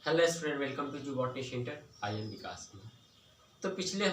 Hello student, welcome to botany centre. I am Vikas. तो पिछले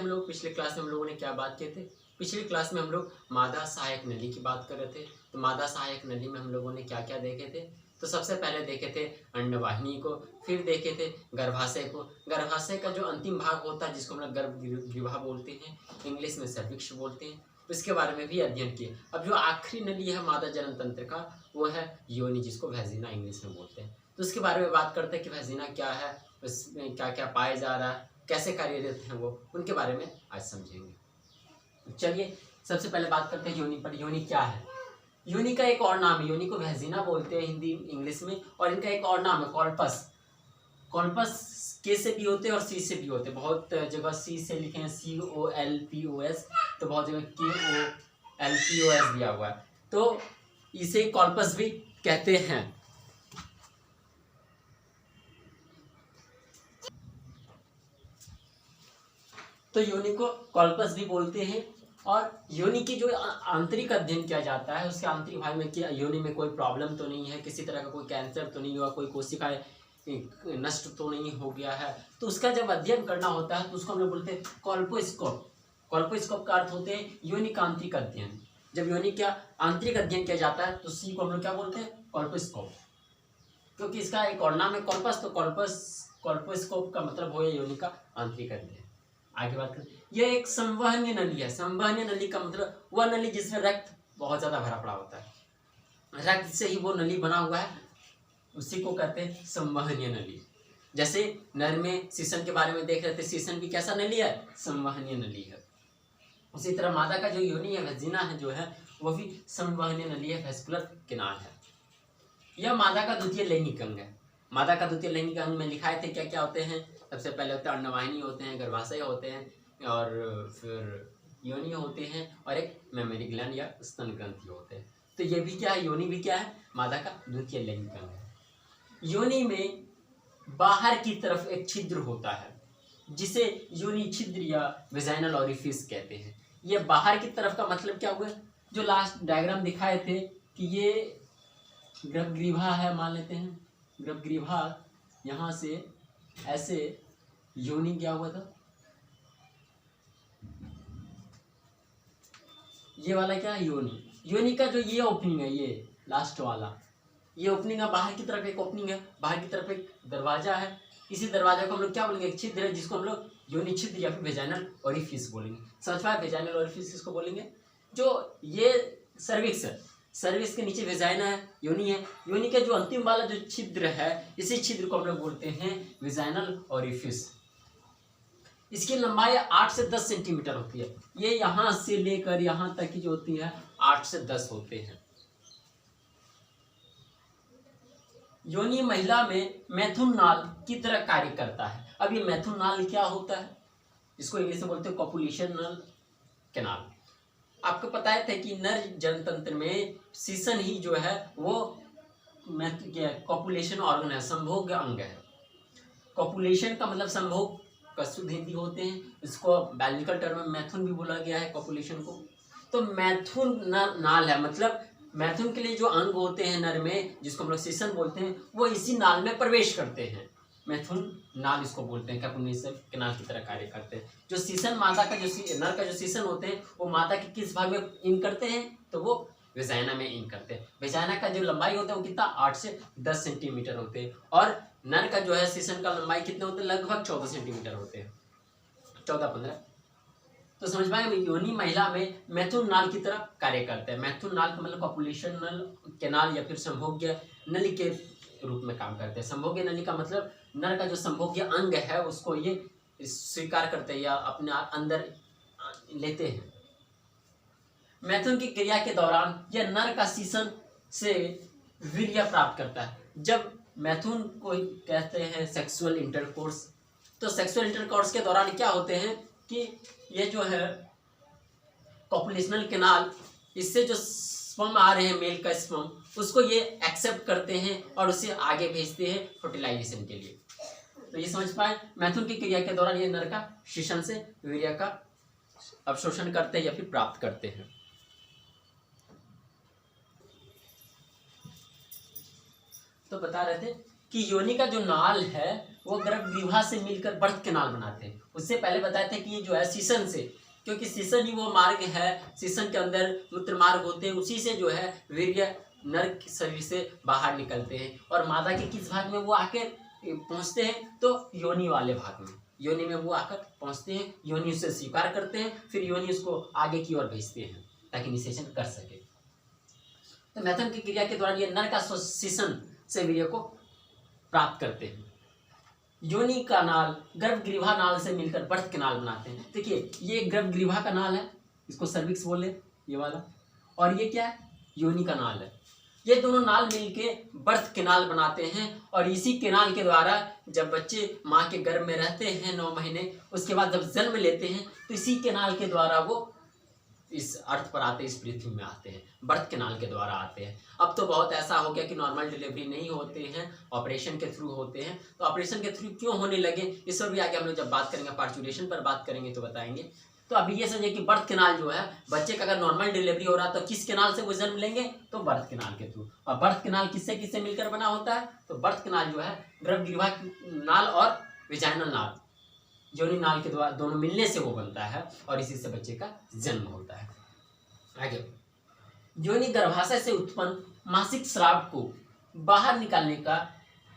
class में हम लोगों ने क्या बात किए थे। पिछली क्लास में हम लोग मादा सहायक नली की बात कर रहे थे। तो मादा सहायक नली में हम लोगों ने क्या क्या देखे थे। तो सबसे पहले देखे थे अंडवाहिनी को, फिर देखे थे गर्भाशय को। गर्भाशय का जो अंतिम भाग होता है जिसको हम लोग गर्भगृह बोलते हैं, इंग्लिश में सर्विक्स बोलते हैं, उसके बारे में भी अध्ययन किए। अब जो आखिरी नली है मादा जनन तंत्र का, वो है योनि, जिसको वैजिना इंग्लिश में बोलते हैं। तो उसके बारे में बात करते हैं कि वैजिना क्या है, उसमें क्या क्या पाया जा रहा है, कैसे कार्यरत हैं वो, उनके बारे में आज समझेंगे। चलिए सबसे पहले बात करते हैं योनि पर। योनि क्या है। योनि का एक और नाम है, योनि को वैजिना बोलते हैं हिंदी इंग्लिश में, और इनका एक और नाम है कॉल्पस। कॉल्पस के से भी होते हैं और सी से भी होते हैं। बहुत जगह सी से लिखे हैं, COLPOS, तो बहुत जगह KOLPOS दिया हुआ है, तो इसे कॉल्पस भी कहते हैं। तो योनि को कॉल्पस भी बोलते हैं। और योनि की जो आंतरिक अध्ययन किया जाता है, उसके आंतरिक भाग में कि योनि में कोई प्रॉब्लम तो नहीं है, किसी तरह का कोई कैंसर तो नहीं हुआ, कोई कोशिकाएं नष्ट तो नहीं हो गया है, तो उसका जब अध्ययन करना होता है तो उसको हम लोग बोलते हैं कॉल्पोस्कोप। कॉल्पोस्कोप का अर्थ होते हैं योनि का आंतरिक अध्ययन। जब योनि का आंतरिक अध्ययन किया जाता है तो सी को हम लोग क्या बोलते हैं, कॉल्पोस्कोप, क्योंकि इसका एक और नाम है कॉल्पस। तो कॉल्पोस्कोप का मतलब हो योनि का आंतरिक अध्ययन। आगे बात करें, यह एक संवहनीय नली है। संवहनीय नली का मतलब वह नली जिसमें रक्त बहुत ज्यादा भरा पड़ा होता है, रक्त से ही वो नली बना हुआ है, उसी को कहते हैं संवहनीय नली। जैसे नर में शीशन के बारे में देख रहे थे, शीशन भी कैसा नली है, संवहनीय नली है। उसी तरह मादा का जो योनि है, वैजिना है जो है, वो भी संवहनीय नली है, वेस्कुलर कैनाल है। यह मादा का द्वितीय लैंगिक अंग है। मादा का द्वितीय लैंगिक अंग में लिखाए थे क्या क्या होते हैं। सबसे पहले होते हैं अंडवाहिनी होते हैं, गर्भाशय होते हैं, और फिर योनि होते हैं, और एक मेमरी ग्लैंड या स्तन ग्रंथि होते हैं। तो ये भी क्या है, योनि भी क्या है, मादा का द्वितीय लैंगिक अंग है। योनि में बाहर की तरफ एक छिद्र होता है जिसे योनि छिद्र या वेजाइनल ओरिफिस कहते हैं। ये बाहर की तरफ का मतलब क्या हुआ, जो लास्ट डायग्राम दिखाए थे कि ये गर्भगृह है, मान लेते हैं गर्भगृह, यहाँ से ऐसे योनि क्या हुआ था, ये वाला क्या है योनि। योनि का जो ये ओपनिंग है, ये लास्ट वाला ये ओपनिंग है, बाहर की तरफ एक ओपनिंग है, बाहर की तरफ एक दरवाजा है। इसी दरवाजा को हम लोग क्या बोलेंगे, एक छिद्र है, जिसको हम लोग योनि छिद्र या फिर वेजाइनल ओरिफिस बोलेंगे। समझ पाए, वेजाइनल ओरिफिस किसको बोलेंगे, जो ये सर्विक्स है, सर्विक्स के नीचे वेजाइना है, योनि है। योनि का जो अंतिम वाला जो छिद्र है, इसी छिद्र को हम लोग बोलते हैं वेजाइनल ओरिफिस। इसकी लंबाई 8 से 10 सेंटीमीटर होती है। ये यहाँ से लेकर यहाँ तक की जो होती है 8 से 10 होते हैं। योनि महिला में मैथुन नाल की तरह कार्य करता है। अब ये मैथुन नाल क्या होता है, इसको इंग्लिश में बोलते हैं कॉपुलेशनल कैनाल। आपको पता है कि नर जनतंत्र में शीशन ही जो है वो कॉपुलेशन ऑर्गन है, संभोग अंग है। कॉपुलेशन का मतलब संभोग का शुद्ध हिंदी होते हैं, इसको बायोलॉजिकल टर्म में मैथुन भी बोला गया है कॉपुलेशन को। तो मैथुन नाल है, मतलब मैथुन के लिए जो अंग होते हैं नर में, जिसको हम लोग शीशन बोलते हैं, वो इसी नाल में प्रवेश करते हैं। मैथुन नाल इसको बोलते हैं, कैपुलेशन कैनाल की तरह कार्य करते हैं। जो शीशन मादा का जो नर का जो शीशन होते हैं, वो मादा के किस भाग में इन करते हैं, तो वो वेजाइना में इन करते हैं। वेजाइना का जो लंबाई होता है वो कितना, 8 से 10 सेंटीमीटर होते हैं, और नर का जो है शीशन का लंबाई कितने होते हैं, लगभग 14 सेंटीमीटर होते हैं, 14-15। तो समझ पाए, योनि महिला में मैथुन नाल की तरह कार्य करते हैं। मैथुन नाल का मतलब कॉपुलेशनल कैनाल या फिर संभोग्य नली के रूप में काम करते हैं। संभोग्य नली का मतलब नर का जो संभोग्य अंग है उसको ये स्वीकार करते हैं या अपने अंदर लेते हैं। मैथुन की क्रिया के दौरान यह नर का शीशन से वीर्य प्राप्त करता है। जब मैथुन को कहते हैं सेक्सुअल इंटरकोर्स, तो सेक्सुअल इंटरकोर्स के दौरान क्या होते हैं कि ये जो है कॉपुलेशनल कैनाल, इससे जो स्पर्म आ रहे हैं मेल का स्पर्म, उसको ये एक्सेप्ट करते हैं और उसे आगे भेजते हैं फर्टिलाइजेशन के लिए। तो ये समझ पाए, मैथुन की क्रिया के दौरान ये नर का शीशन से वीर्य का अवशोषण करते हैं या फिर प्राप्त करते हैं। तो बता रहे थे कि योनि का जो नाल है वो गर्भगृह से मिलकर बर्थ कैनाल बनाते हैं। उससे पहले बताया था कि ये जो है सीसन से, क्योंकि सीसन ही वो मार्ग है, सीसन के अंदर मूत्र मार्ग होते हैं, उसी से जो है वीर्य नर के शरीर से बाहर निकलते हैं और मादा के किस भाग में वो आकर पहुंचते हैं, तो योनि वाले भाग में, योनि में वो आकर पहुंचते हैं, योनि उसे स्वीकार करते हैं, फिर योनि उसको आगे की ओर भेजते हैं ताकि निषेचन कर सके। तो मैथुन की क्रिया के दौरान ये नर का सीसन से वीर्य को प्राप्त करते हैं। योनि का नाल गर्भगृह नाल से मिलकर बर्थ कैनाल बनाते हैं। देखिए ये गर्भगृह का नाल है, इसको सर्विक्स बोले ये वाला, और ये क्या है, योनि का नाल है। ये दोनों नाल मिलके बर्थ कैनाल बनाते हैं और इसी कैनाल के द्वारा जब बच्चे माँ के गर्भ में रहते हैं 9 महीने, उसके बाद जब जन्म लेते हैं तो इसी कैनाल के द्वारा वो इस अर्थ पर आते हैं, इस पृथ्वी में आते हैं, बर्थ कैनाल के द्वारा आते हैं। अब तो बहुत ऐसा हो गया कि नॉर्मल डिलीवरी नहीं होते हैं, ऑपरेशन के थ्रू होते हैं। तो ऑपरेशन के थ्रू क्यों होने लगे, इस पर भी आगे हम लोग जब बात करेंगे, पार्चुरेशन पर बात करेंगे तो बताएंगे। तो अभी ये समझिए कि बर्थ कैनाल जो है, बच्चे का अगर नॉर्मल डिलीवरी हो रहा तो किस कैनाल से वो जन्म लेंगे, तो बर्थ कैनाल के थ्रू। और बर्थ कैनाल किससे किससे मिलकर बना होता है, तो बर्थ कैनाल जो है गर्भगृह नाल और विजाइनल नाल, योनि नाल के द्वारा दोनों मिलने से वो बनता है और इसी से बच्चे का जन्म होता है। आगे, योनि गर्भाशय से उत्पन्न मासिक स्राव को बाहर निकालने का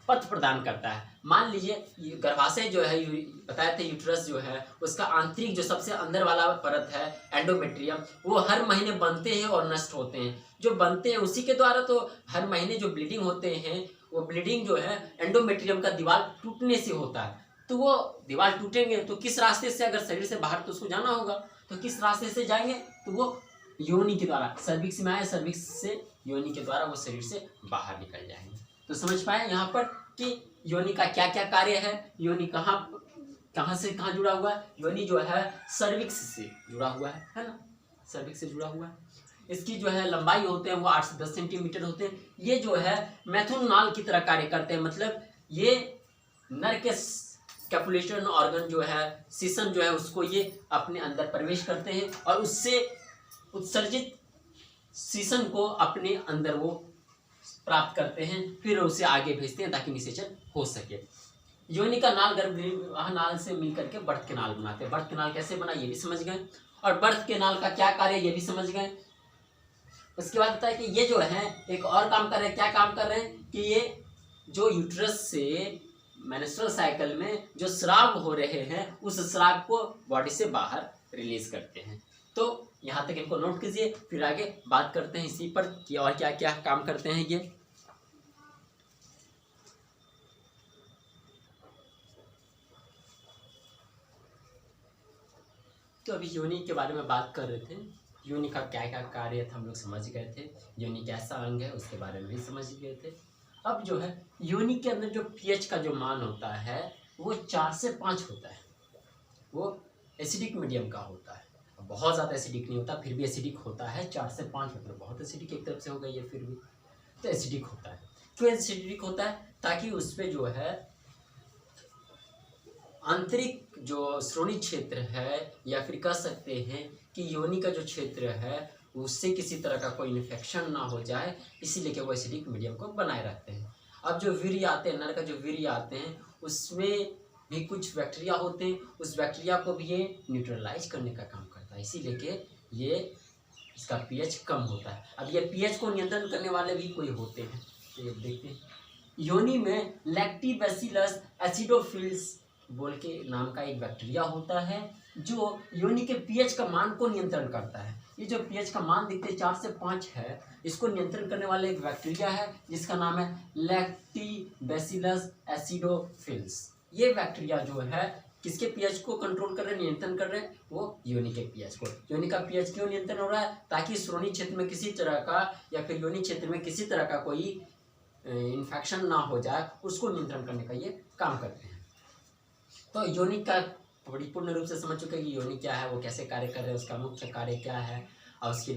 पथ प्रदान करता है। मान लीजिए गर्भाशय जो है, बताया था यूट्रस जो है, उसका आंतरिक जो सबसे अंदर वाला परत है एंडोमेट्रियम, वो हर महीने बनते हैं और नष्ट होते हैं। जो बनते हैं उसी के द्वारा तो हर महीने जो ब्लीडिंग होते हैं, वो ब्लीडिंग जो है एंडोमेट्रियम का दीवार टूटने से होता है। तो वो दीवार टूटेंगे तो किस रास्ते से, अगर शरीर से बाहर तो उसको जाना होगा, तो किस रास्ते से जाएंगे, तो वो योनि के द्वारा, सर्विक्स में आए, सर्विक्स से योनि के द्वारा वो शरीर से बाहर निकल जाएंगे। तो समझ पाए यहाँ पर कि योनि का क्या क्या कार्य है, योनि कहाँ से कहाँ जुड़ा हुआ है। योनि जो है सर्विक्स से जुड़ा हुआ है ना, सर्विक्स से जुड़ा हुआ है। इसकी जो है लंबाई होते हैं वो 8 से 10 सेंटीमीटर होते हैं। ये जो है मैथुन नाल की तरह कार्य करते हैं, मतलब ये नर के कैपुलेशन ऑर्गन जो है, सीसन जो है, उसको ये अपने अंदर प्रवेश करते हैं और उससे उत्सर्जित सीसन को अपने अंदर वो प्राप्त करते हैं, फिर उसे आगे भेजते हैं ताकि निषेचन हो सके। योनि का नाल गर्भगृह नाल से मिलकर के बर्थ कैनाल बनाते हैं। बर्थ कैनाल कैसे बना ये भी समझ गए, और बर्थ कैनाल का क्या कार्य ये भी समझ गए। उसके बाद बताया कि ये जो है एक और काम कर रहे हैं। क्या काम कर रहे हैं कि ये जो यूट्रस से मेंस्ट्रुअल साइकिल में जो स्राव हो रहे हैं, उस स्राव को बॉडी से बाहर रिलीज करते हैं। तो यहाँ तक इनको नोट कीजिए, फिर आगे बात करते हैं इसी पर कि और क्या क्या काम करते हैं ये। तो अभी योनि के बारे में बात कर रहे थे, योनि का क्या क्या कार्य था हम लोग समझ गए थे, योनि कैसा अंग है उसके बारे में भी समझ गए थे। अब जो है योनि के अंदर जो पीएच का जो मान होता है वो 4 से 5 होता है। वो एसिडिक मीडियम का होता है, बहुत ज़्यादा एसिडिक नहीं होता, फिर भी एसिडिक होता है। 4 से 5 मतलब बहुत एसिडिक एक तरफ से हो गई है, फिर भी तो एसिडिक होता है। क्यों एसिडिक होता है, ताकि उस पर जो है आंतरिक जो श्रोणि क्षेत्र है, या फिर कह सकते हैं कि योनि का जो क्षेत्र है उससे किसी तरह का कोई इन्फेक्शन ना हो जाए, इसीलिए कि वो एसिडिक मीडियम को बनाए रखते हैं। अब जो वीर्य आते हैं, नर का जो वीर्य आते हैं, उसमें भी कुछ बैक्टीरिया होते हैं, उस बैक्टीरिया को भी ये न्यूट्रलाइज करने का काम करता है, इसीलिए कि ये इसका पीएच कम होता है। अब ये पीएच को नियंत्रण करने वाले भी कोई होते हैं, तो ये देखते हैं। योनि में लैक्टोबैसिलस एसिडोफिल्स बोल के नाम का एक बैक्टीरिया होता है जो योनि के पीएच का मान को नियंत्रण करता है। ये जो पीएच का मान दिखते 4 से 5 है, इसको नियंत्रण करने वाला एक बैक्टीरिया है जिसका नाम है लैक्टोबैसिलस एसिडोफिल्स। ये बैक्टीरिया जो है किसके पीएच को कंट्रोल कर रहे हैं, नियंत्रण कर रहे हैं, वो योनि के पीएच को। योनि का पीएच क्यों नियंत्रण हो रहा है, ताकि श्रोणि क्षेत्र में किसी तरह का या फिर योनि क्षेत्र में किसी तरह का कोई इन्फेक्शन ना हो जाए, उसको नियंत्रण करने का ये काम करते हैं। तो योनि का बड़ी पूर्ण रूप से समझ चुके हैं कि योनि क्या है, वो कैसे कार्य कर रहे हैं, उसका मुख्य कार्य क्या है, और उसकी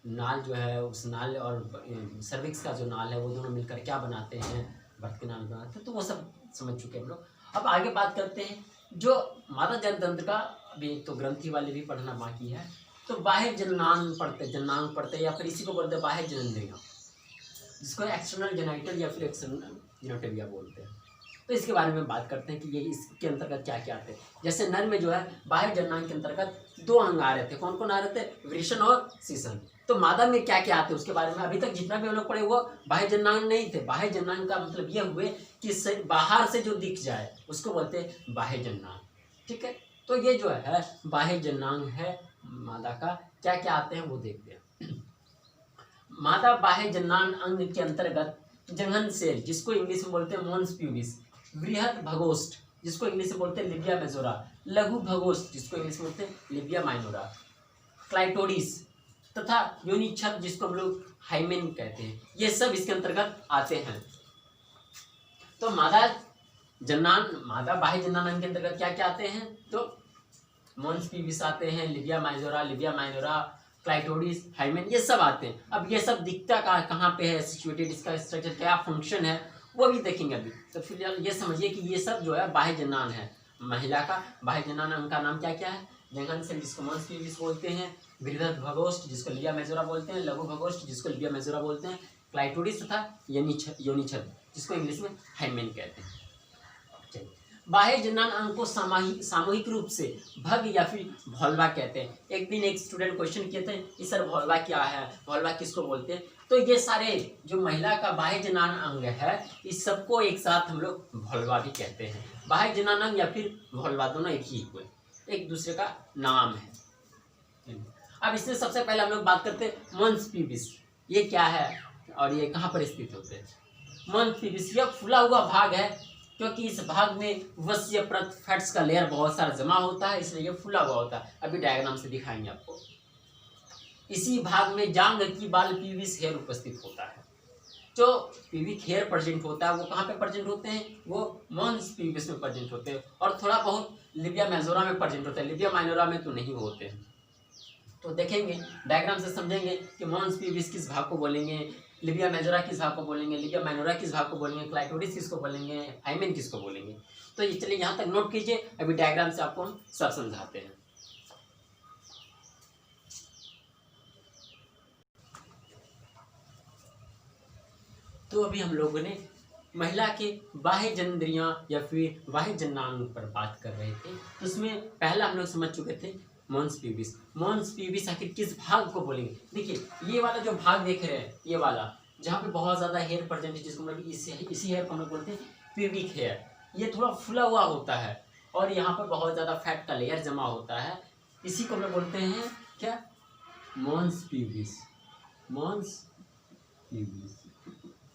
नाल जो है, उस नाल और सर्विक्स का जो नाल है वो दोनों मिलकर क्या बनाते हैं, बर्थ के नाल बनाते हैं। तो वो सब समझ चुके हैं हम लोग। अब आगे बात करते हैं जो मादा जनतंत्र का, अभी एक तो ग्रंथि वाले भी पढ़ना बाकी है। तो बाह्य जननांग पढ़ते या फिर इसी को बोलते हैं बाह्य जननेंद्रियां, जिसको एक्सटर्नल जेनाइटल या फिर एक्सटर्नल जिनोटिबिया बोलते हैं। तो इसके बारे में बात करते हैं कि ये इसके अंतर्गत क्या क्या आते हैं। जैसे नर में जो है बाह्य जननांग के अंतर्गत 2 अंग आ रहे थे। कौन कौन आ रहे थे? वृषण और सीसन। तो मादा में क्या क्या आते हैं उसके बारे में अभी तक जितना भी हम लोग पढ़े वो बाह्य जननांग नहीं थे। बाह्य जननांग का मतलब ये हुए कि बाहर से जो दिख जाए उसको बोलते हैं बाह्य जननांग। ठीक है, तो ये जो है बाह्य जननांग है मादा का। क्या क्या आते हैं वो देखते हैं। मादा बाह्य जननांग अंग के अंतर्गत जंघन सेल जिसको इंग्लिश में बोलते हैं मॉन्स प्यूबिस, बृहद भगोष्ठ जिसको इंग्लिश में बोलते हैं लिबिया मेजोरा, लघु भगोष्ठ जिसको इंग्लिश में बोलते हैं लिबिया माइनोरा, क्लाइटोडिस तथा योनिच्छद जिसको हम लोग हाइमेन कहते हैं, ये सब इसके अंतर्गत आते हैं। तो मादा बाह्य जननांग अंग के अंतर्गत क्या क्या आते हैं? तो मॉन्स प्यूबिस आते हैं, लिबिया माइनोरा, क्लाइटोडिस, हाइमेन, ये सब आते हैं। अब ये सब दिखता कहाँ पे है सिचुएटेड, इसका स्ट्रक्चर क्या फंक्शन है वो भी देखेंगे अभी। तो फिलहाल ये समझिए कि ये सब जो है बाह्य जननांग है महिला का। बाह्य जननांग अंग का नाम क्या क्या है? जंघन सेल जिसको मॉन्स प्यूबिस बोलते हैं, बृहद भगोष्ठ जिसको लिबिया मेजोरा बोलते हैं, लघु भगोष्ठ जिसको लिबिया मेजोरा बोलते हैं, क्लाइटोडिस तथा योनिच्छद जिसको इंग्लिश में हाइमेन कहते हैं। बाह्य जननांग अंग को सामूहिक रूप से भग या फिर भोल्वा कहते हैं। एक दिन एक स्टूडेंट क्वेश्चन किए थे कि सर भोल्वा क्या है, भोल्वा किसको बोलते हैं? तो ये सारे जो महिला का बाह्य जननांग अंग है इस सबको एक साथ हम लोग भोल्वा भी कहते हैं। बाह्य जननांग अंग या फिर भोल्वा दोनों एक ही हुए, एक दूसरे का नाम है। अब इसमें सबसे पहले हम लोग बात करते हैं मॉन्स प्यूबिस। ये क्या है और ये कहाँ पर स्थित होते हैं? मॉन्स प्यूबिस यह फूला हुआ भाग है क्योंकि इस भाग में वस्य प्रत फैट्स का लेयर बहुत सारा जमा होता है, इसलिए ये फूला हुआ होता है। अभी डायग्राम से दिखाएंगे आपको। इसी भाग में जांघ की बाल प्यूबिस हेयर उपस्थित होता है। जो प्यूबिक हेयर प्रेजेंट होता है वो कहाँ पे प्रेजेंट होते हैं? वो मॉन्स प्यूबिस में प्रेजेंट होते हैं और थोड़ा बहुत लिबिया मेजोरा में प्रेजेंट होता है, लिबिया माइनोरा में तो नहीं होते हैं। तो देखेंगे डायग्राम से समझेंगे कि मॉन्स प्यूबिस किस भाग को बोलेंगे, लिबिया मेजोरा किस भाग को बोलेंगे, लिबिया माइनोरा किस भाग को बोलेंगे, क्लाइटोडिस किसको बोलेंगे, हाइमेन किसको बोलेंगे। तो ये चलिए यहाँ तक नोट कीजिए, अभी डायग्राम से आपको हम सब समझाते हैं। तो अभी हम लोगों ने महिला के बाह्य जननेंद्रियां या फिर बाह्य जननांग पर बात कर रहे थे। तो उसमें पहला हम लोग समझ चुके थे मॉन्स प्यूबिस। मॉन्स प्यूबिस आखिर किस भाग को बोलेंगे? देखिए ये वाला जो भाग देख रहे हैं, ये वाला जहाँ पे बहुत ज़्यादा हेयर प्रेजेंट है, जिसको हम लोग इसी हेयर को हम लोग बोलते हैं प्यूबिक हेयर। ये थोड़ा फुला हुआ होता है और यहाँ पर बहुत ज़्यादा फैट का लेयर जमा होता है, इसी को हम लोग बोलते हैं क्या? Mons pubis. मॉन्स प्यूबिस,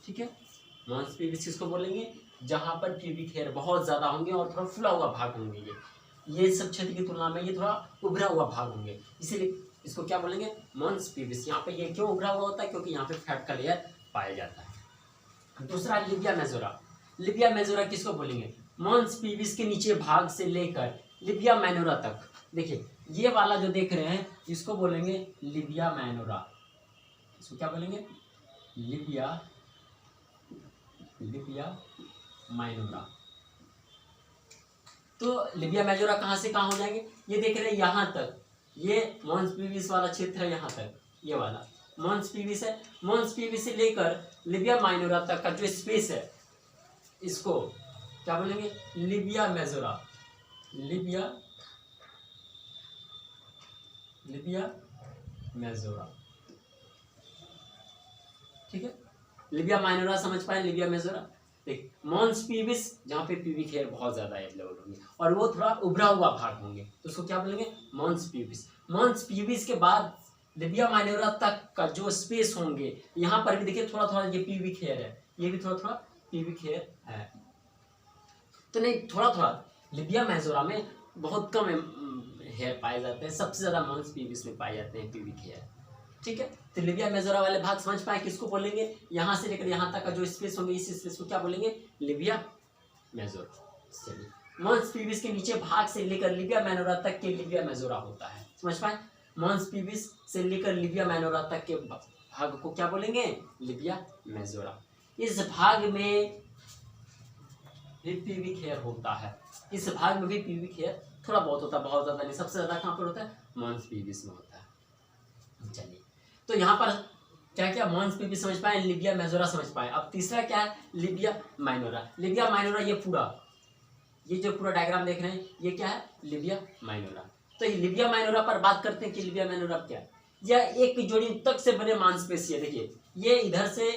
ठीक है। मॉन्स प्यूबिस किसको बोलेंगे? जहाँ पर प्यूबिक हेयर बहुत ज़्यादा होंगे और थोड़ा फुला हुआ भाग होंगे। ये सब क्षेत्र की तुलना में ये थोड़ा उभरा हुआ भाग होंगे, इसीलिए इसको क्या बोलेंगे? Mons pubis. यहाँ पे ये क्यों उभरा हुआ होता है? क्योंकि यहाँ पे फैट का लेयर पाया जाता है। दूसरा लिबिया मेजोरा। लिबिया मेजोरा किसको बोलेंगे? मॉन्स प्यूबिस के नीचे भाग से लेकर लिबिया माइनोरा तक। देखिए ये वाला जो देख रहे हैं इसको बोलेंगे लिबिया माइनोरा। इसको क्या बोलेंगे? लिबिया माइनोरा। तो लिबिया मेजोरा कहाँ से कहाँ हो जाएंगे? ये देख रहे हैं यहाँ तक, ये मॉन्स प्यूबिस वाला क्षेत्र है, यहाँ तक ये वाला मॉन्स प्यूबिस है। मॉन्स प्यूबिस से लेकर लिबिया माइनोरा तक का जो स्पेस है इसको क्या बोलेंगे? लिबिया मेजोरा। लिबिया मेजोरा, ठीक है। लिबिया माइनोरा समझ पाए, लिबिया मेजोरा। देख मॉन्स प्यूबिस जहाँ पे प्यूबिक हेयर बहुत ज्यादा अवेलेबल होंगे और वो थोड़ा उभरा हुआ भाग होंगे, तो उसको क्या बोलेंगे? Mons pubis. मॉन्स प्यूबिस के बाद लिबिया माइनोरा तक का जो स्पेस होंगे, यहाँ पर भी देखिए थोड़ा थोड़ा ये प्यूबिक हेयर है, ये भी थोड़ा थोड़ा प्यूबिक हेयर है। तो नहीं थोड़ा थोड़ा लिबिया मेजोरा में बहुत कम हेयर पाए जाते हैं, सबसे ज्यादा मॉन्स प्यूबिस में पाए जाते हैं प्यूबिक हेयर, ठीक है। तो लिबिया मेजोरा वाले भाग समझ पाए किसको बोलेंगे? यहाँ से लेकर यहाँ तक का जो स्पेस होंगे इस स्पेस को क्या बोलेंगे? लिबिया मेजोरा। चलिए मॉन्स प्यूबिस के नीचे भाग से लेकर लिबिया माइनोरा तक के लिबिया मेजोरा होता है, समझ पाए। मॉन्स प्यूबिस से लेकर लिबिया माइनोरा तक के भाग को क्या बोलेंगे? लिबिया मेजोरा। इस भाग में भी प्यूबिक हेयर होता है, इस भाग में भी प्यूबिक हेयर थोड़ा बहुत होता है, बहुत ज्यादा नहीं। सबसे ज्यादा कहाँ पर होता है? मॉन्स प्यूबिस में होता है। चलिए तो यहाँ पर क्या क्या मॉन्स पे भी समझ पाए, लिबिया मेजोरा समझ पाए। अब तीसरा क्या है, लिबिया माइनोरा। लिबिया माइनोरा ये जो पूरा डायग्राम देख रहे हैं ये क्या है, लिबिया माइनोरा। तो ये लिबिया माइनोरा पर बात करते हैं कि लिबिया माइनोरा क्या है। यह एक जोड़ी तक से बने मांसपेशी है। देखिए ये इधर से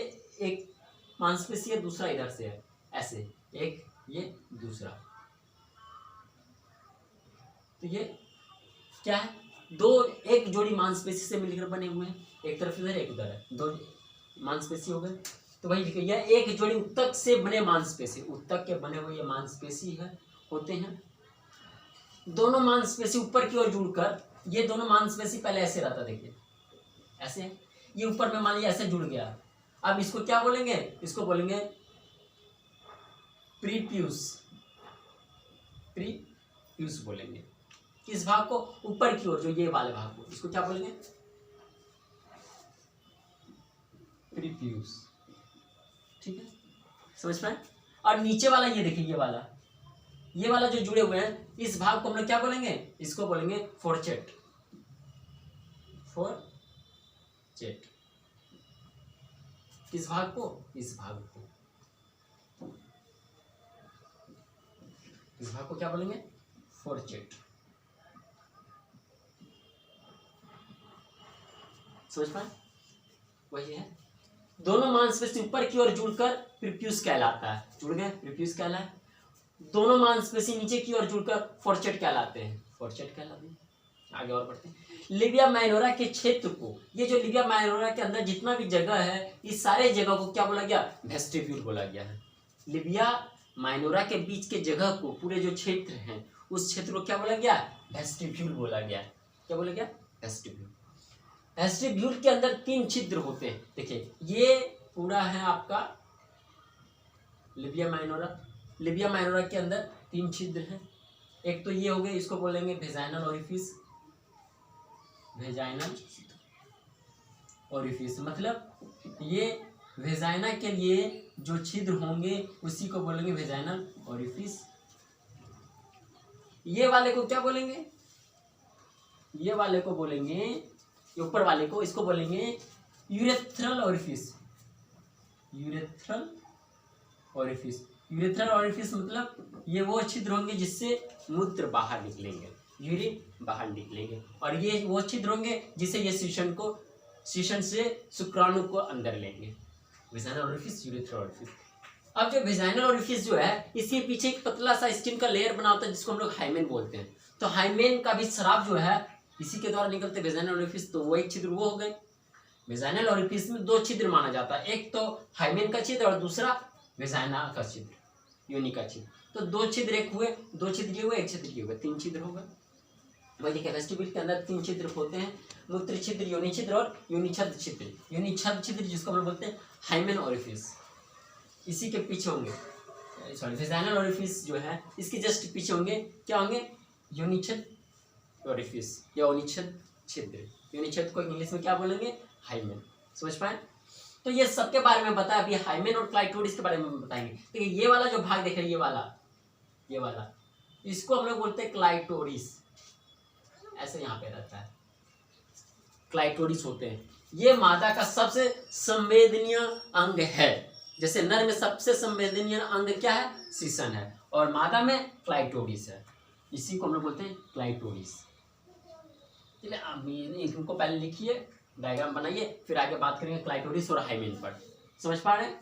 एक मांसपेशी है, दूसरा इधर से है, ऐसे एक ये दूसरा। तो ये क्या है, एक जोड़ी मांसपेशी से मिलकर बने हुए हैं, एक तरफ इधर एक उधर है, दो मांसपेशी हो गए। तो वही देखिए यह एक जोड़ी उत्तक से बने मांसपेशी, उत्तक के बने हुए ये मांसपेशी है होते हैं। दोनों मांसपेशी ऊपर की ओर जुड़कर, ये दोनों मांसपेशी पहले ऐसे रहता, देखिए ऐसे, ये ऊपर में मान लिया ऐसे जुड़ गया। अब इसको क्या बोलेंगे, इसको बोलेंगे प्रीप्यूस, प्रीप्यूस बोलेंगे। किस भाग को, ऊपर की ओर जो ये वाले भाग को, इसको क्या बोलेंगे, प्रीप्यूस। ठीक है, समझ पाए। और नीचे वाला ये देखिए, ये वाला जो जुड़े हुए हैं, इस भाग को हम लोग क्या बोलेंगे, इसको बोलेंगे फोरचेट, फोरचेट। किस भाग को, इस भाग को, इस भाग को क्या बोलेंगे, फोरचेट। समझ पाए, वही है। दोनों मांसपेशी ऊपर की ओर जुड़कर प्रीप्यूस कहलाता है, जुड़ गए प्रीप्यूस कहलाए। दोनों मांसपेशी नीचे की ओर जुड़कर फोरचेट कहलाते हैं, फोरचेट कहलाते हैं। आगे और बढ़ते हैं। लिबिया माइनोरा के क्षेत्र को, ये जो लिबिया माइनोरा के अंदर जितना भी जगह है, इस सारे जगह को क्या बोला गया, वेस्टिब्यूल बोला गया है। लिबिया माइनोरा के बीच के जगह को, पूरे जो क्षेत्र हैं उस क्षेत्र को क्या बोला गया, वेस्टिब्यूल बोला गया। क्या बोला गया, वेस्टिब्यूल। वेस्टिब्यूल के अंदर 3 छिद्र होते हैं। देखिए ये पूरा है आपका लिबिया माइनोरा। लिबिया माइनोरा के अंदर 3 छिद्र हैं। एक तो ये हो गए, इसको बोलेंगे वेजाइनल ओरिफिस, वेजाइनल ओरिफिस मतलब ये वेजाइना के लिए जो छिद्र होंगे उसी को बोलेंगे वेजाइनल ओरिफिस। ये वाले को क्या बोलेंगे, ये वाले को बोलेंगे, ऊपर वाले को, इसको बोलेंगे urethral orifice, urethral orifice. Urethral orifice मतलब ये वो छिद्र होंगे जिससे मूत्र बाहर निकलेंगे, यूरिन बाहर निकलेंगे। और ये वो छिद्र होंगे जिससे ये शीशन से शुक्राणु को अंदर लेंगे। Vaginal orifice, urethral orifice. अब जो वेजाइनल ओरिफिस जो है, इसके पीछे एक पतला सा स्किन का लेयर बना होता है जिसको हम लोग हाइमेन बोलते हैं। तो हाइमेन का भी स्राव जो है इसी के द्वारा निकलते वेजाइनल ओरिफिस। तो वो एक छिद्र वो हो गए। वेजाइनल ओरिफिस में 2 छिद्र माना जाता है, एक तो हाइमेन का छिद्र और दूसरा वेजाइना का छिद्र, योनि का छिद्र। तो 2 छिद्र एक हुए, 2 छिद्र ये हुए, एक छिद्र ये हुए, 3 छिद्र हो गए। वही देखिए वेस्टिब्यूल के अंदर 3 छिद्र होते हैं, मूत्र छिद्र, योनि छिद्र और योनिच्छद छिद्र। योनिच्छद छिद्र जिसको हम लोग बोलते हैं हाइमेन ओरिफिस, इसी के पीछे होंगे, सॉरी वेजाइनल ओरिफिस जो है इसके जस्ट पीछे होंगे, क्या होंगे, योनिच्छद ओरिफिस या योनिच्छद छिद्र। योनिच्छद को इंग्लिश में क्या बोलेंगे, हाइमेन। समझ पाए। तो ये सबके बारे में बताया। अभी हाइमेन और क्लाइटोरिस के बारे में बताएंगे। देखिए ये वाला जो भाग देख रहे हैं, ये वाला इसको हम लोग बोलते हैं क्लाइटोरिस, ऐसे यहाँ पे रहता है, क्लाइटोरिस होते हैं। ये मादा का सबसे संवेदनीय अंग है। जैसे नर में सबसे संवेदनीय अंग क्या है, शीशन है, और मादा में क्लाइटोरिस है। इसी को हम लोग बोलते हैं क्लाइटोरिस। चलिए अब इनको पहले लिखिए, डायग्राम बनाइए, फिर आगे बात करेंगे क्लाइटोरिस और हाइमेन पर। समझ पा रहे हैं।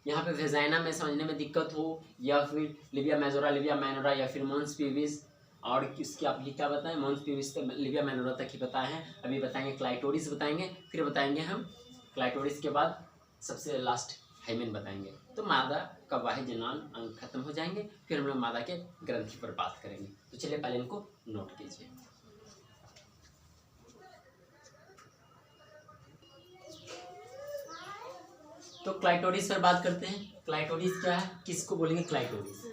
यहाँ पे वेजाइना में समझने में दिक्कत हो, या फिर लिबिया मेजोरा, लिबिया माइनोरा, या फिर मॉन्स पीविस, और किसके आप क्या बताएं, मॉन्स पीविस तो लिबिया माइनोरा तक ही बताए हैं। अभी बताएंगे क्लाइटोरिस बताएंगे, फिर बताएंगे हम क्लाइटोरिस के बाद सबसे लास्ट हाइमेन बताएंगे। तो मादा का बाह्य जनन अंग खत्म हो जाएंगे, फिर हम लोग मादा के ग्रंथि पर बात करेंगे। तो चलिए पहले इनको नोट कीजिए। तो क्लाइटोरिस पर बात करते हैं। क्लाइटोरिस क्या है, किसको बोलेंगे क्लाइटोरिस।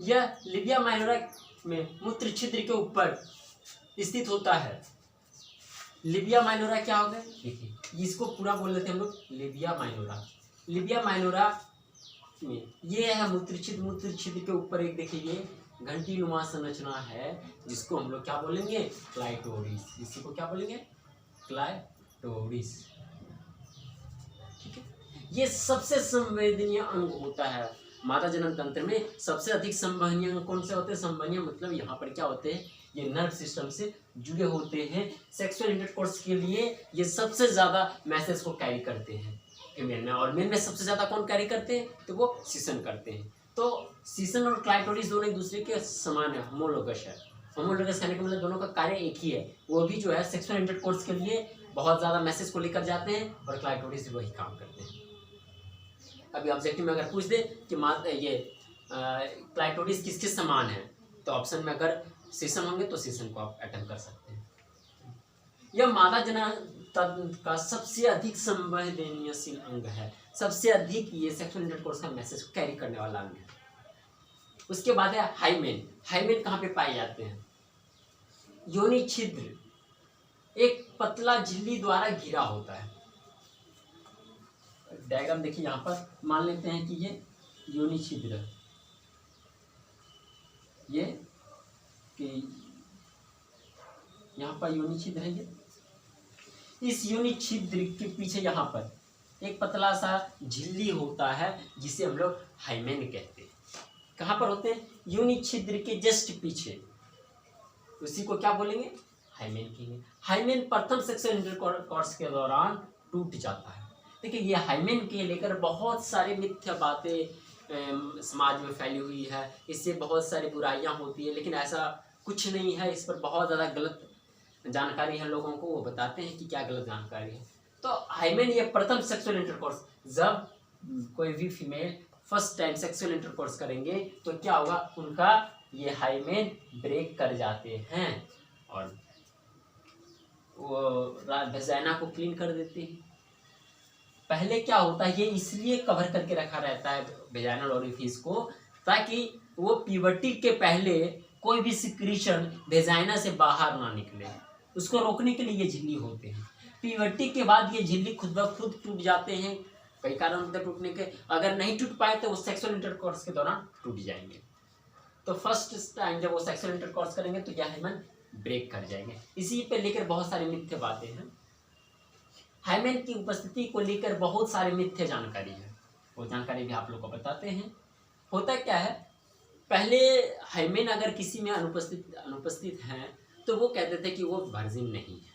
यह लिबिया माइनोरा में मूत्र छिद्र के ऊपर स्थित होता है। लिबिया माइनोरा क्या हो गया, देखिए इसको पूरा बोल लेते हैं हम लोग लिबिया माइनोरा। लिबिया माइनोरा में ये है मूत्र छिद्र। मूत्र छिद्र के ऊपर एक देखिए ये घंटी नुमा संरचना है, जिसको हम लोग क्या बोलेंगे, क्लाइटोरिस। इसी को क्या बोलेंगे, क्लाइटोरिस। ये सबसे संवेदनीय अंग होता है। माता जनन तंत्र में सबसे अधिक संवहनीय अंग कौन से होते हैं? संवहनीय मतलब यहाँ पर क्या होते हैं, ये नर्व सिस्टम से जुड़े होते हैं। सेक्सुअल इंटरकोर्स के लिए ये सबसे ज़्यादा मैसेज को कैरी करते हैं फीमेल में, और मेल में सबसे ज़्यादा कौन कैरी करते हैं? तो वो सीसन करते हैं। तो सीसन और क्लाइटोरिस दोनों एक दूसरे के समान है, होमोलोगस है। होमोलोगस कहने का मतलब दोनों का कार्य एक ही है। वो भी जो है सेक्सुअल इंटरकोर्स के लिए बहुत ज़्यादा मैसेज को लेकर जाते हैं और क्लाइटोरिस भी वही काम करते हैं। अभी ऑब्जेक्टिव में अगर पूछ दे कि ये क्लाइटोरिस किसके समान है, तो ऑप्शन में अगर सीसन होंगे तो सीसन को आप अटेम्प्ट कर सकते हैं। यह मादा जनन तंत्र का सबसे अधिक संवेदनशील अंग है। सबसे अधिक ये सेक्सुअल इंटरकोर्स का मैसेज को कैरी करने वाला अंग है। उसके बाद है हाइमेन। हाइमेन कहाँ पे पाए जाते हैं? योनि छिद्र एक पतला झिल्ली द्वारा घिरा होता है। डायग्राम देखिए, यहाँ पर मान लेते हैं कि ये योनि छिद्र, ये कि यहाँ पर योनि छिद्र है। ये इस योनि छिद्र के पीछे यहाँ पर एक पतला सा झिल्ली होता है जिसे हम लोग हाइमेन कहते हैं। कहाँ पर होते हैं? योनि छिद्र के जस्ट पीछे, उसी को क्या बोलेंगे? हाइमेन कहेंगे। हाइमेन प्रथम सेक्सुअल इंटरकोर्स के दौरान टूट जाता है। देखिए, ये हाइमेन के लेकर बहुत सारे मिथ्या बातें समाज में फैली हुई है। इससे बहुत सारी बुराइयां होती है, लेकिन ऐसा कुछ नहीं है। इस पर बहुत ज़्यादा गलत जानकारी है लोगों को, वो बताते हैं कि क्या गलत जानकारी है। तो हाइमेन ये प्रथम सेक्सुअल इंटरकोर्स, जब कोई भी female first time sexual intercourse करेंगे तो क्या होगा, उनका ये हाइमेन ब्रेक कर जाते हैं और वो वेजाइना को क्लीन कर देते हैं। पहले क्या होता है, ये इसलिए कवर करके रखा रहता है वेजाइनल ओरिफिस को, ताकि वो प्यूबर्टी के पहले कोई भी सिक्रीशन वेजाइना से बाहर ना निकले। उसको रोकने के लिए ये झिल्ली होते हैं। प्यूबर्टी के बाद ये झिल्ली खुद ब खुद टूट जाते हैं, कई कारण होते हैं टूटने के। अगर नहीं टूट पाए तो वो सेक्सुअल इंटरकोर्स के दौरान टूट जाएंगे। तो फर्स्ट टाइम जब वो सेक्सुअल इंटरकोर्स करेंगे तो यह हाइमेन ब्रेक कर जाएंगे। इसी पे लेकर बहुत सारी मिथ्या बातें हैं। हाइमेन की उपस्थिति को लेकर बहुत सारे मिथ्या जानकारी है, वो जानकारी भी आप लोग को बताते हैं। होता क्या है, पहले हाइमेन अगर किसी में अनुपस्थित हैं तो वो कहते थे कि वो वर्जिन नहीं है।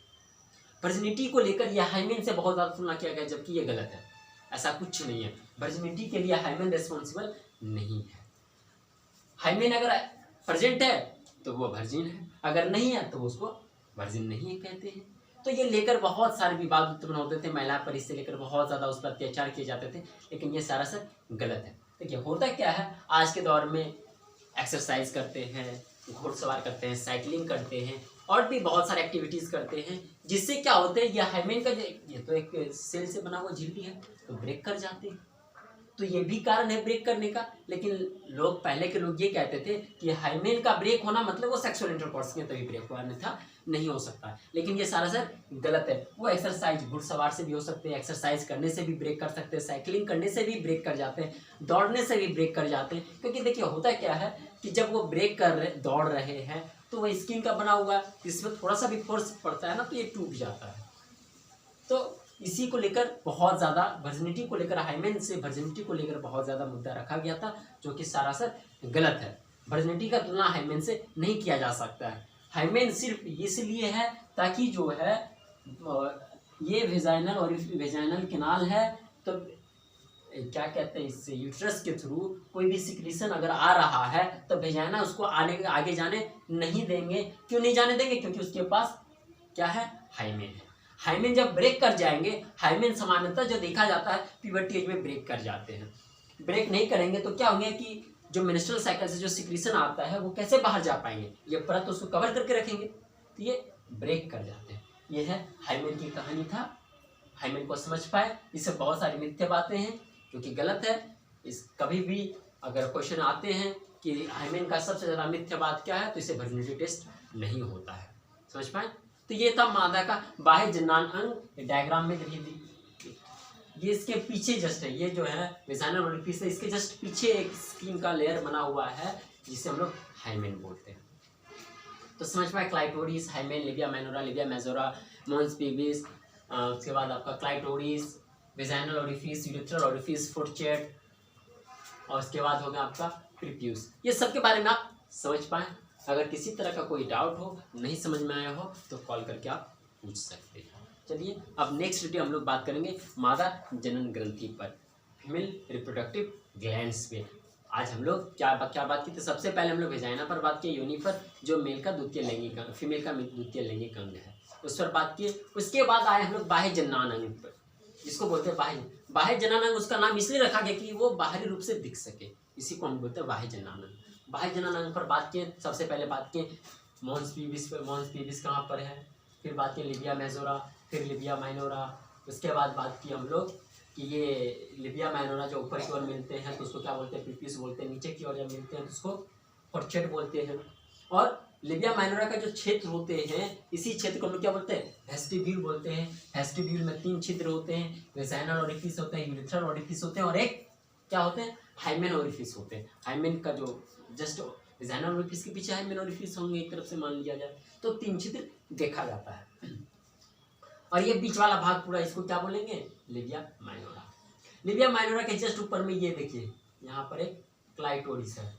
वर्जिनिटी को लेकर यह हाइमेन से बहुत ज़्यादा तुलना किया गया, जबकि ये गलत है। ऐसा कुछ नहीं है, वर्जिनिटी के लिए हाइमेन रिस्पॉन्सिबल नहीं है। हाइमेन अगर प्रेजेंट है तो वो वर्जिन है, अगर नहीं है तो उसको वर्जिन नहीं है कहते हैं। तो ये लेकर बहुत सारे विवाद उत्पन्न होते थे, महिला पर इससे लेकर बहुत ज़्यादा उस पर अत्याचार किए जाते थे, लेकिन ये सारा सर गलत है। देखिए, होता क्या है, आज के दौर में एक्सरसाइज करते हैं, घुड़सवार करते हैं, साइकिलिंग करते हैं और भी बहुत सारे एक्टिविटीज़ करते हैं, जिससे क्या होते हैं, ये हाइमेन का ये तो एक सेल से बना हुआ झिल्ली है, तो ब्रेक कर जाते हैं। तो ये भी कारण है ब्रेक करने का। लेकिन लोग, पहले के लोग ये कहते थे कि हाइमेन का ब्रेक होना मतलब वो सेक्सुअल इंटरकोर्स में तभी ब्रेक हुआ, अन्यथा नहीं हो सकता। लेकिन ये सारा सर गलत है। वो एक्सरसाइज घुड़सवार से भी हो सकते हैं, एक्सरसाइज करने से भी ब्रेक कर सकते हैं, साइकिलिंग करने से भी ब्रेक कर जाते हैं, दौड़ने से भी ब्रेक कर जाते हैं। क्योंकि देखिए, होता क्या है कि जब वो ब्रेक कर रहे, दौड़ रहे हैं, तो वो स्किन का बना हुआ, इसमें थोड़ा सा भी फोर्स पड़ता है ना, तो ये टूट जाता है। तो इसी को लेकर बहुत ज़्यादा वर्जिनिटी को लेकर, हाइमेन से वर्जिनिटी को लेकर बहुत ज़्यादा मुद्दा रखा गया था, जो कि सारा सर गलत है। वर्जिनिटी का तुलना हाइमेन से नहीं किया जा सकता है। हाइमेन सिर्फ इसलिए है ताकि जो है ये वेजाइनल और वेजाइनल कैनाल है, तो क्या कहते हैं, इससे यूट्रस के थ्रू कोई भी सिक्रीशन अगर आ रहा है तो वेजाइना उसको आगे जाने नहीं देंगे। क्यों नहीं जाने देंगे? क्योंकि उसके पास क्या है, हाइमेन है। हाइमेन जब ब्रेक कर जाएंगे, हाइमेन सामान्यतः जो देखा जाता है प्यूबर्टी एज में ब्रेक कर जाते हैं। ब्रेक नहीं करेंगे तो क्या होंगे कि जो मेंस्ट्रुअल साइकिल से जो सिक्रीशन आता है वो कैसे बाहर जा पाएंगे, ये परत तो उसको कवर करके रखेंगे, तो ये ब्रेक कर जाते हैं। ये है हाइमेन की कहानी था। हाइमेन को समझ पाए। इससे बहुत सारी मिथ्या बातें हैं जो कि गलत है। इस कभी भी अगर क्वेश्चन आते हैं कि हाइमेन का सबसे ज़्यादा मिथ्या बात क्या है, तो इसे वर्जिनिटी टेस्ट नहीं होता है। समझ पाए? तो ये था मादा का बाह्य जननांग अंग। डायग्राम में देखिए, ये इसके पीछे जस्ट है, ये जो है वेजाइनल ओरिफिस है, इसके जस्ट पीछे एक स्किन का लेयर बना हुआ है जिसे हम लोग हाइमेन बोलते हैं। तो समझ पाए, clitoris, hymen, labia minora, labia majora, mons pubis, उसके बाद आपका clitoris, vaginal orifice, urethral orifice, fourchette, और उसके बाद हो गया आपका प्रीप्यूस। ये सब के बारे में आप समझ पाए। अगर किसी तरह का कोई डाउट हो, नहीं समझ में आया हो, तो कॉल करके आप पूछ सकते हैं। चलिए अब नेक्स्ट वीडियो हम लोग बात करेंगे मादा जनन ग्रंथि पर, फीमेल रिप्रोडक्टिव ग्लैंड्स पे। आज हम लोग क्या बात की? तो सबसे पहले हम लोग वेजाइना पर बात किए, योनि पर, जो मेल का द्वितीय लैंगिक अंग, फीमेल का द्वितीय लैंगिक अंग है, उस पर बात किए। उसके बाद आए हम लोग बाह्य जननान अंग पर, जिसको बोलते हैं बाह्य जननान अंग। उसका नाम इसलिए रखा गया कि वो बाहरी रूप से दिख सके, इसी को हम बोलते हैं बाह्य जननान अंग। बाह्य जननान अंग पर बात किए। सबसे पहले बात किए मॉन्स पीविस पर। मॉन्स पीविस कहाँ पर है? फिर बात की लिबिया मेजोरा, फिर लिबिया माइनोरा। उसके बाद बात की हम लोग कि ये लिबिया माइनोरा जो ऊपर की ओर मिलते हैं तो उसको क्या बोलते हैं? प्रीप्यूस बोलते हैं। नीचे की ओर जब मिलते हैं तो उसको फोर्चेट बोलते हैं। और लिबिया माइनोरा का जो क्षेत्र होते हैं, इसी क्षेत्र को हम लोग क्या बोलते हैं? वेस्टिब्यूल बोलते हैं। वेस्टिब्यूल में 3 छिद्र होते हैं, वेजाइनल ओरिफिस होते हैं, यूरेथ्रल ओरिफिस होते हैं, और एक क्या होते हैं? हाइमेन ओरिफिस होते हैं। हाइमेन का जो जस्ट वेजाइनल ओरिफिस के पीछे हाइमेन ओरिफिस होंगे, एक तरफ से मान लिया जाए तो 3 छिद्र देखा जाता है। और ये बीच वाला भाग पूरा, इसको क्या बोलेंगे? लिबिया माइनोरा। लिबिया माइनोरा के जस्ट ऊपर में ये देखिए, यहाँ पर एक क्लाइटोरिस है।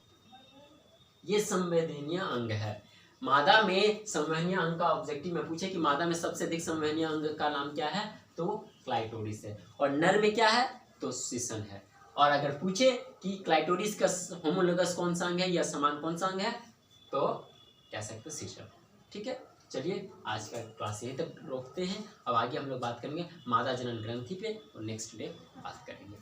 ये संवेदनीय अंग है। मादा में संवहनीय अंग का ऑब्जेक्टिव में पूछे कि मादा में सबसे अधिक संवहनीय अंग का नाम क्या है, तो वो क्लाइटोरिस है। और नर में क्या है, तो सिसन है। और अगर पूछे कि क्लाइटोरिस का होमोलोगस कौन सा अंग है या समान कौन सा अंग है, तो कह सकते सिसन। ठीक है, चलिए आज का क्लास यहीं तक रोकते हैं। अब आगे हम लोग बात करेंगे मादा जनन ग्रंथि पे, और नेक्स्ट डे बात करेंगे।